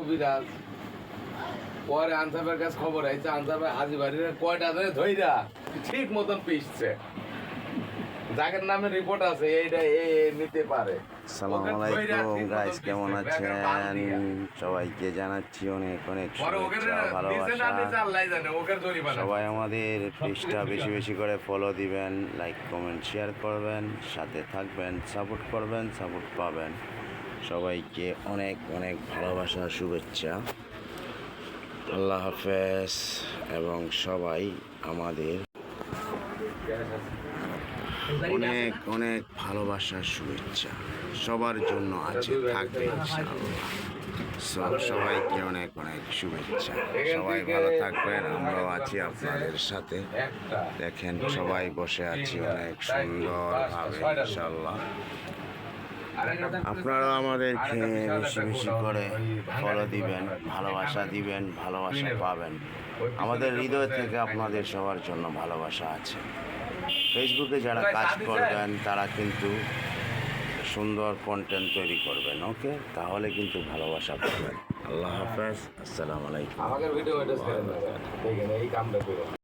কবিরাজ। পরে আনসারের কাছে খবর আইছে, আনসার হাজি বাড়ির কয়টা ধরে ধইরা ঠিক মতন পিসছে। যাদের নামে রিপোর্ট আছে এইটা নিতে পারে। আসসালামু আলাইকুম গাইস, কেমন আছেন? সবাইকে জানাচ্ছি অনেক অনেক শুভেচ্ছা, ভালোবাসা। সবাই আমাদের পেজটা বেশি বেশি করে ফলো দিবেন, লাইক কমেন্ট শেয়ার করবেন, সাথে থাকবেন, সাপোর্ট করবেন, সাপোর্ট পাবেন। সবাইকে অনেক অনেক ভালোবাসা, শুভেচ্ছা। আল্লাহ হাফেজ। এবং সবাই আমাদের অনেক অনেক ভালোবাসার শুভেচ্ছা সবার জন্য আছে, থাকবে ইনশাআল্লাহ। সবাইকে অনেক অনেক শুভেচ্ছা। সবাই ভালো থাকবেন, আমরাও আছি আপনাদের সাথে। দেখেন সবাই বসে আছি অনেক সুন্দরভাবে ইনশাআল্লাহ। আপনারা আমাদেরকে বেশি বেশি করে ফলো দিবেন, ভালোবাসা দিবেন, ভালোবাসা পাবেন। আমাদের হৃদয় থেকে আপনাদের সবার জন্য ভালোবাসা আছে। ফেসবুকে যারা কাজ করবেন তারা কিন্তু সুন্দর কন্টেন্ট তৈরি করবেন, ওকে? তাহলে কিন্তু ভালোবাসা পাবেন। আল্লাহ হাফেজ, আসসালামু আলাইকুম। আমাদের ভিডিও এটা ছেড়ে দেবেন, এই কামটা করুন।